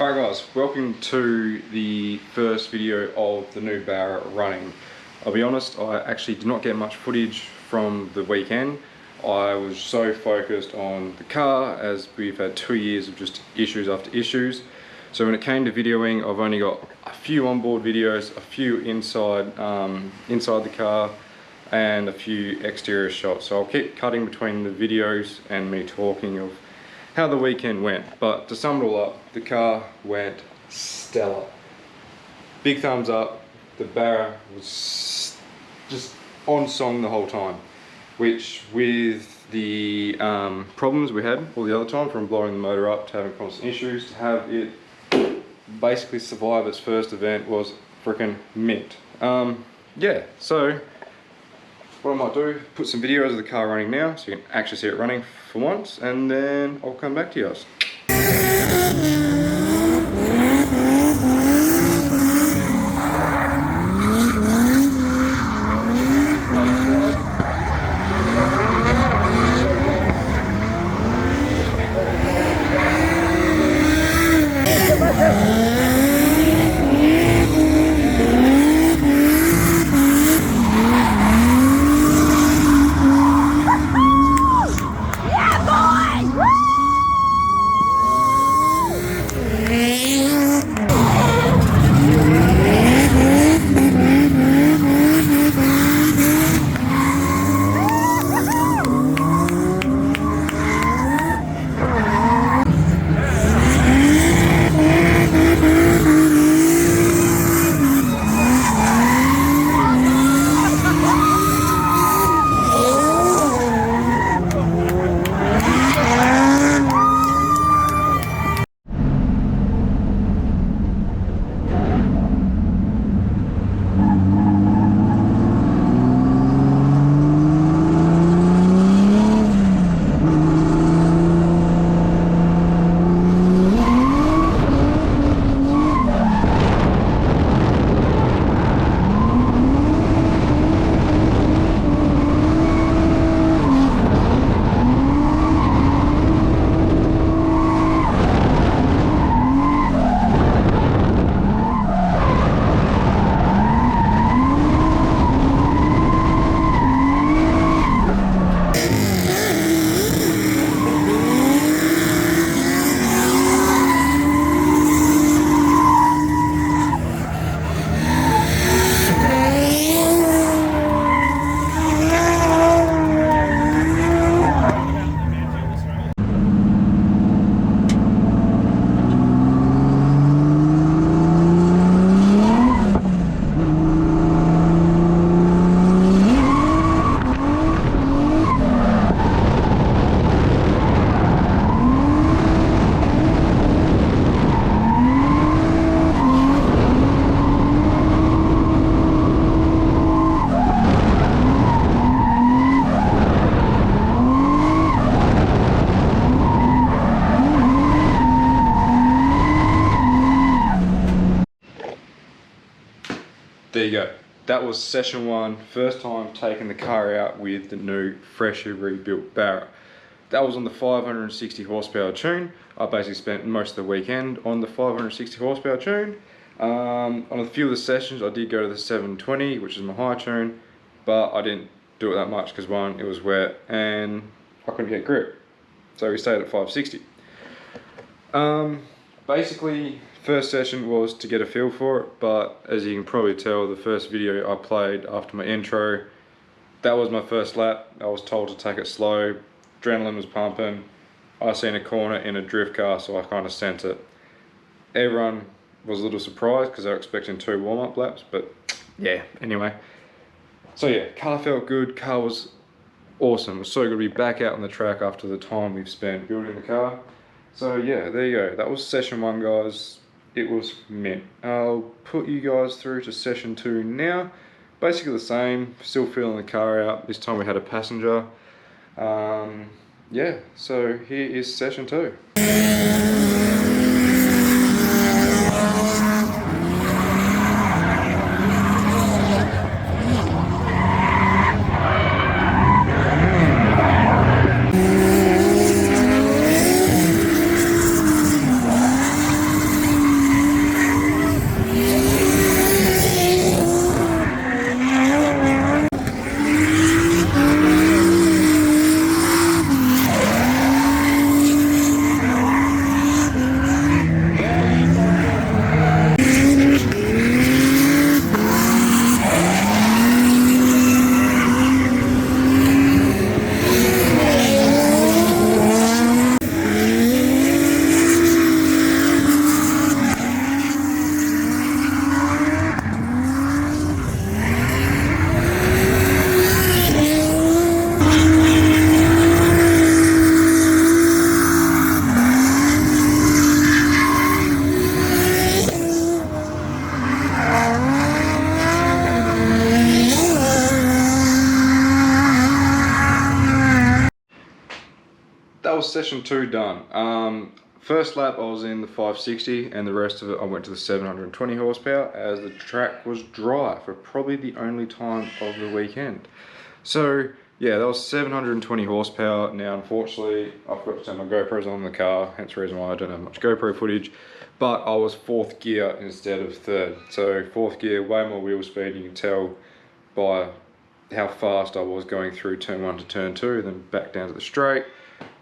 Alright guys, welcome to the first video of the new BARRA running. I'll be honest, I actually did not get much footage from the weekend. I was so focused on the car as we've had 2 years of just issues after issues. So when it came to videoing, I've only got a few onboard videos, a few inside the car, and a few exterior shots. So I'll keep cutting between the videos and me talking of how the weekend went. But to sum it all up, the car went stellar. Big thumbs up. The BARRA was just on song the whole time, which with the problems we had all the other time, from blowing the motor up to having constant issues, to have it basically survive its first event was freaking mint. Yeah, so what I might do, put some videos of the car running now so you can actually see it running for once, and then I'll come back to you guys. There you go. That was session one, first time taking the car out with the new, freshly rebuilt BARRA. That was on the 560 horsepower tune. I basically spent most of the weekend on the 560 horsepower tune. On a few of the sessions I did go to the 720, which is my high tune, but I didn't do it that much because one, it was wet and I couldn't get grip. So we stayed at 560. Basically, first session was to get a feel for it, but as you can probably tell, the first video I played after my intro, that was my first lap. I was told to take it slow, adrenaline was pumping, I seen a corner in a drift car, so I kind of sent it. Everyone was a little surprised because they were expecting 2 warm-up laps, but yeah, anyway. So yeah, car felt good, car was awesome. It was so good to be back out on the track after the time we've spent building the car. So yeah, there you go. That was session one, guys. It was mint. I'll put you guys through to session two now. Basically the same, still filling the car out. This time we had a passenger. Yeah, so here is session two. was session 2 done. First lap I was in the 560 and the rest of it I went to the 720 horsepower as the track was dry for probably the only time of the weekend. So yeah, that was 720 horsepower. Now unfortunately I've got to turn my GoPros on in the car, hence the reason why I don't have much GoPro footage, but I was 4th gear instead of 3rd. So 4th gear, way more wheel speed. You can tell by how fast I was going through turn 1 to turn 2, then back down to the straight.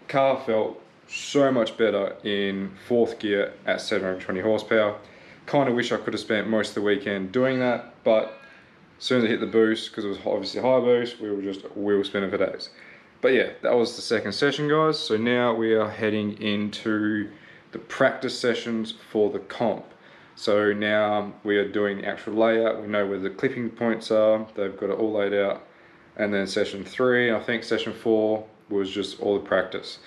Car felt so much better in 4th gear at 720 horsepower. Kind of wish I could have spent most of the weekend doing that, but as soon as I hit the boost, because it was obviously high boost, we were just wheel spinning for days. But yeah, that was the second session, guys. So now we are heading into the practice sessions for the comp. So now we are doing the actual layout. We know where the clipping points are. They've got it all laid out. And then session 3, I think session 4 was just all the practice.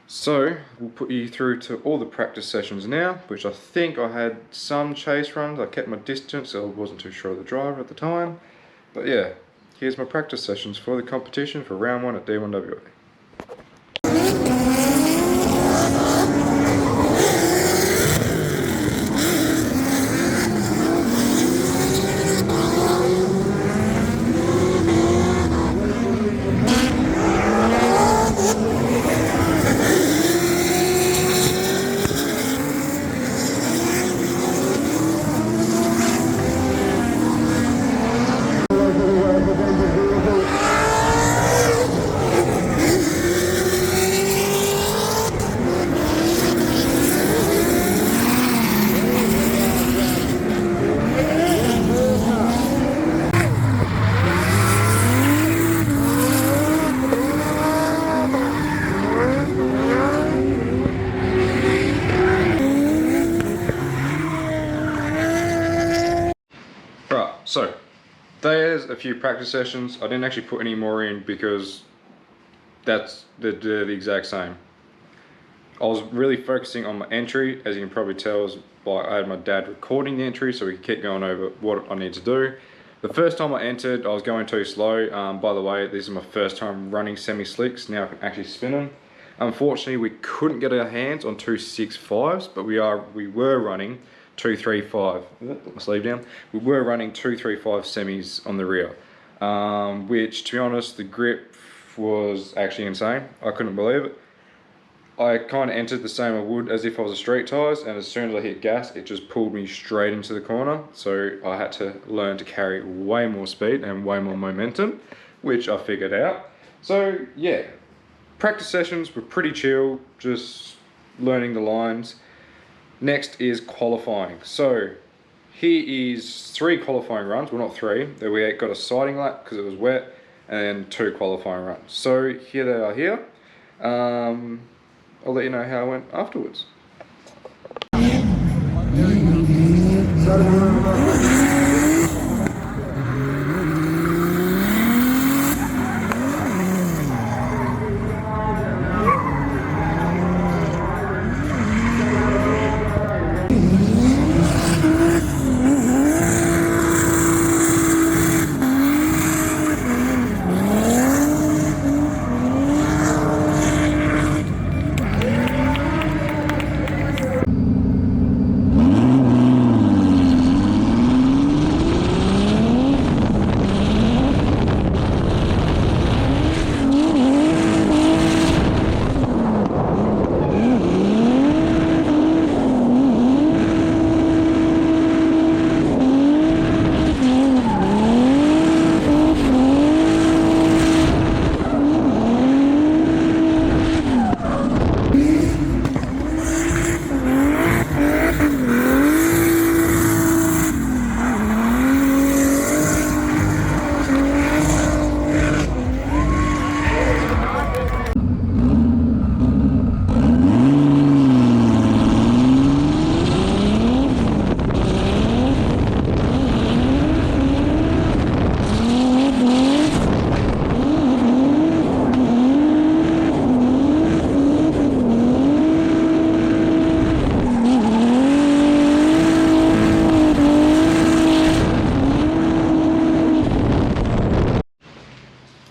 So we'll put you through to all the practice sessions now, which I think I had some chase runs. I kept my distance, so I wasn't too sure of the driver at the time. But yeah, here's my practice sessions for the competition for round 1 at D1WA. So there's a few practice sessions. I didn't actually put any more in because they're the exact same. I was really focusing on my entry, as you can probably tell, I had my dad recording the entry so we could keep going over what I need to do. The first time I entered, I was going too slow. By the way, this is my first time running semi-slicks. Now I can actually spin them. Unfortunately, we couldn't get our hands on 265s, but we were running 235. Put my sleeve down. We were running 235 semis on the rear, which, to be honest, the grip was actually insane. I couldn't believe it. I kind of entered the same I would as if I was a street tyres, and as soon as I hit gas, it just pulled me straight into the corner. So I had to learn to carry way more speed and way more momentum, which I figured out. So yeah, practice sessions were pretty chill, just learning the lines. Next is qualifying. So here is 3 qualifying runs, well not 3, that we got a siding lap because it was wet, and then 2 qualifying runs. So here they are here. I'll let you know how I went afterwards.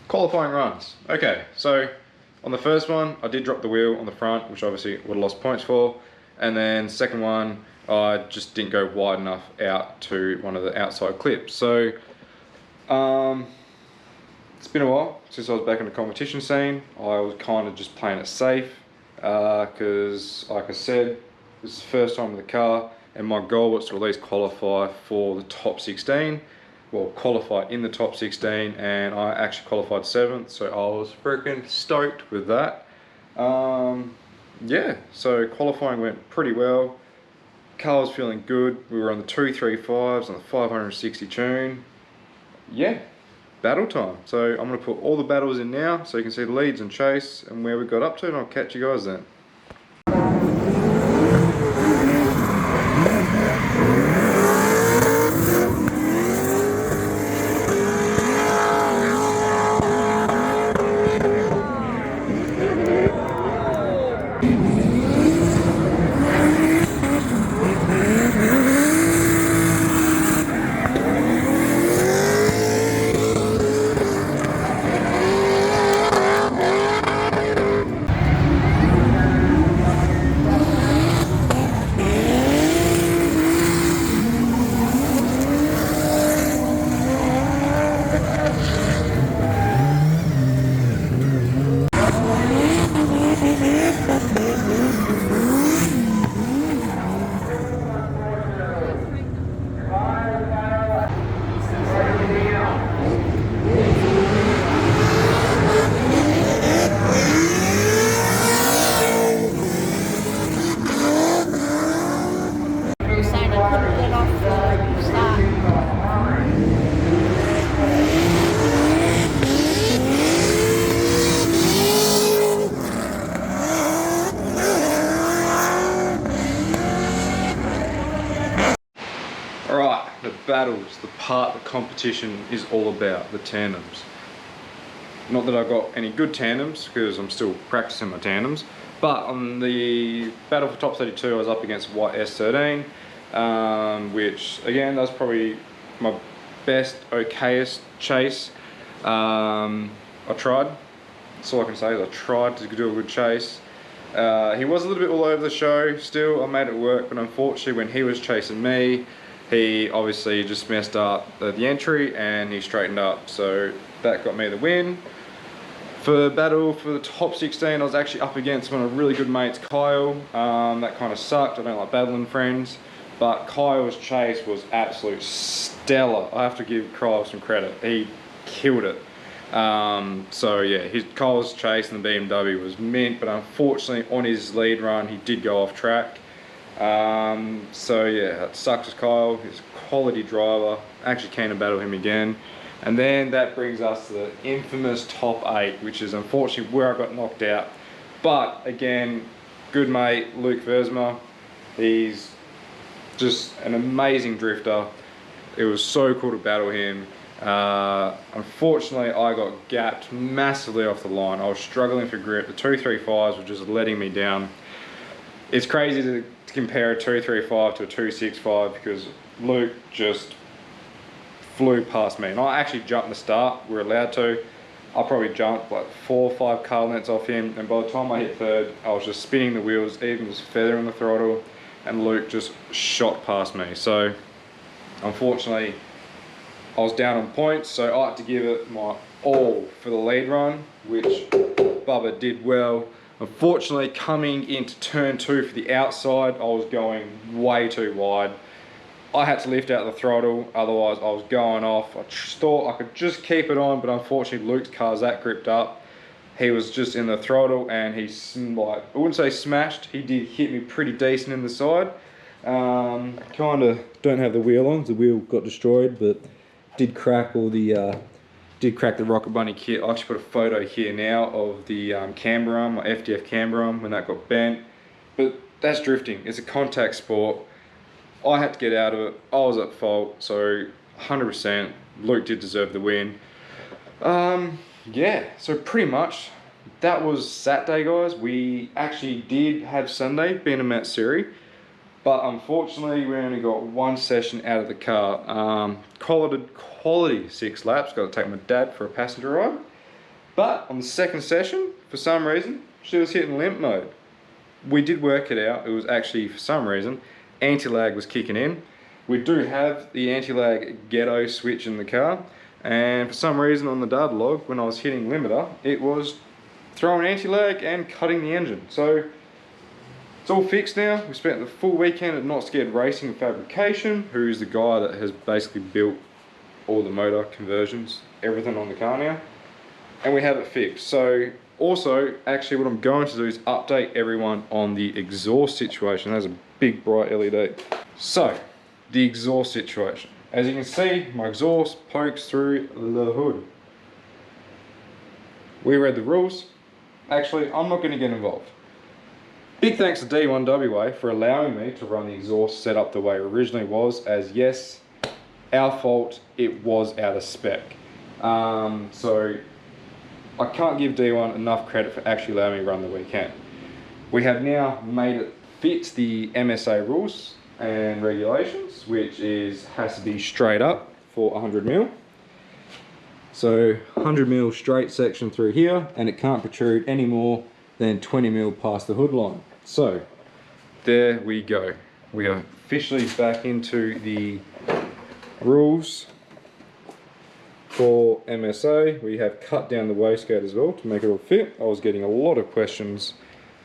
Qualifying runs. Okay, so On the first one, I did drop the wheel on the front, which obviously would have lost points for. And then second one, I just didn't go wide enough out to one of the outside clips. So it's been a while since I was back in the competition scene. I was kind of just playing it safe because, like I said, this is the first time with the car, and my goal was to at least qualify for the top 16. Well, qualify in the top 16, and I actually qualified 7th, so I was freaking stoked with that. Yeah, so qualifying went pretty well. Car was feeling good. We were on the 235s on the 560 tune. Yeah, battle time. So I'm going to put all the battles in now so you can see the leads and chase and where we got up to, and I'll catch you guys then. Alright, the battles, the part the competition is all about, the tandems. Not that I got any good tandems, because I'm still practicing my tandems, but on the battle for top 32 I was up against White S13, which again, that's probably my best, okayest chase. I tried, that's all I can say is I tried to do a good chase. He was a little bit all over the show still, I made it work, but unfortunately when he was chasing me, he obviously just messed up the entry and he straightened up, so that got me the win. For battle for the top 16, I was actually up against one of my really good mates, Kyle. That kind of sucked, I don't like battling friends, but Kyle's chase was absolute stellar. I have to give Kyle some credit, he killed it. So yeah, Kyle's chase in the BMW was mint, but unfortunately on his lead run he did go off track. So yeah, it sucks with Kyle. He's a quality driver. Actually keen to battle him again. And then that brings us to the infamous top 8, which is unfortunately where I got knocked out. But again, good mate Luke Versma. He's just an amazing drifter. It was so cool to battle him. Unfortunately I got gapped massively off the line. I was struggling for grip. The 235s were just letting me down. It's crazy to compare a 235 to a 265 because Luke just flew past me, and I actually jumped the start. We're allowed to. I probably jumped like 4 or 5 car lengths off him, and by the time I hit third I was just spinning the wheels, even just feathering the throttle, and Luke just shot past me. So unfortunately I was down on points, so I had to give it my all for the lead run, which Bubba did well. Unfortunately, coming into turn 2 for the outside, I was going way too wide. I had to lift out the throttle, otherwise I was going off. I thought I could just keep it on, but unfortunately Luke's car's that gripped up. He was just in the throttle and he, like, I wouldn't say smashed, he did hit me pretty decent in the side. Kind of don't have the wheel on, the wheel got destroyed, but did crack all the the Rocket Bunny kit. I actually put a photo here now of the camber arm, my FDF camber arm, when that got bent. But that's drifting, it's a contact sport. I had to get out of it, I was at fault, so 100%, Luke did deserve the win. Yeah, so pretty much, that was Saturday guys. We actually did have Sunday, being a Matsuri, but unfortunately we only got 1 session out of the car. Quality 6 laps, got to take my dad for a passenger ride. But on the second session, for some reason, she was hitting limp mode. We did work it out. It was actually, for some reason, anti-lag was kicking in. We do have the anti-lag ghetto switch in the car, and for some reason on the data log, when I was hitting limiter, it was throwing anti-lag and cutting the engine. So it's all fixed now. We spent the full weekend at Not Scared Racing and Fabrication, who's the guy that has basically built all the motor conversions, everything on the car now, and we have it fixed. So also, actually what I'm going to do is update everyone on the exhaust situation. There's a big bright LED. So, the exhaust situation. As you can see, my exhaust pokes through the hood. We read the rules. Actually, I'm not going to get involved. Big thanks to D1WA for allowing me to run the exhaust setup the way it originally was, as yes, our fault, it was out of spec. So I can't give D1 enough credit for actually allowing me to run the weekend. We have now made it fit the MSA rules and regulations, which has to be straight up for 100mm. So 100mm straight section through here, and it can't protrude any more than 20mm past the hood line. So there we go. We are officially back into the rules for MSA. We have cut down the wastegate as well to make it all fit. I was getting a lot of questions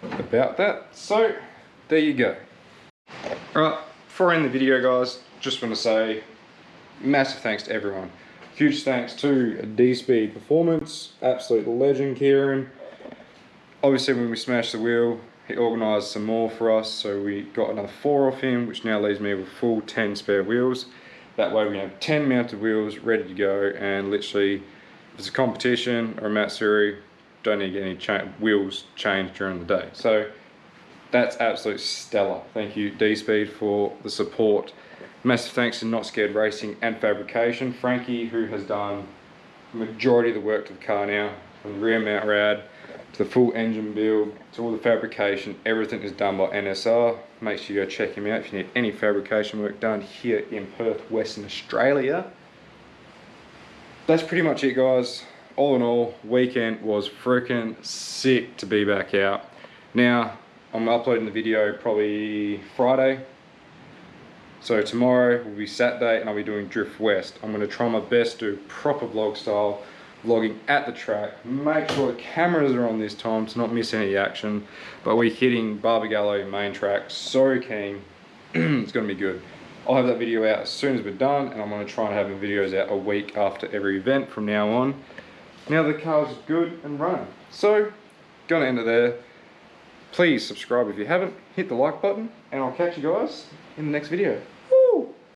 about that. So there you go. Alright, before I end the video guys, just want to say massive thanks to everyone. Huge thanks to D-Speed Performance, absolute legend Kieran. Obviously when we smashed the wheel, he organised some more for us, so we got another 4 off him, which now leaves me with full 10 spare wheels. That way we have 10 mounted wheels ready to go, and literally if it's a competition or a Matsuri, don't need to get any wheels changed during the day. So that's absolute stellar. Thank you D-Speed for the support. Massive thanks to Not Scared Racing and Fabrication. Frankie, who has done the majority of the work to the car now, from the rear mount rad to the full engine build to all the fabrication, everything is done by NSR. Make sure you go check him out if you need any fabrication work done here in Perth, Western Australia. That's pretty much it guys. All in all, weekend was freaking sick to be back out. Now, I'm uploading the video probably Friday. So tomorrow will be Saturday and I'll be doing Drift West. I'm going to try my best to do proper vlog style, vlogging at the track. Make sure the cameras are on this time to not miss any action. But we're hitting Barbagallo main track, so keen. It's going to be good. I'll have that video out as soon as we're done, and I'm going to try and have the videos out a week after every event from now on. Now the car's good and running. So, going to end it there. Please subscribe if you haven't, hit the like button, and I'll catch you guys in the next video. Woo!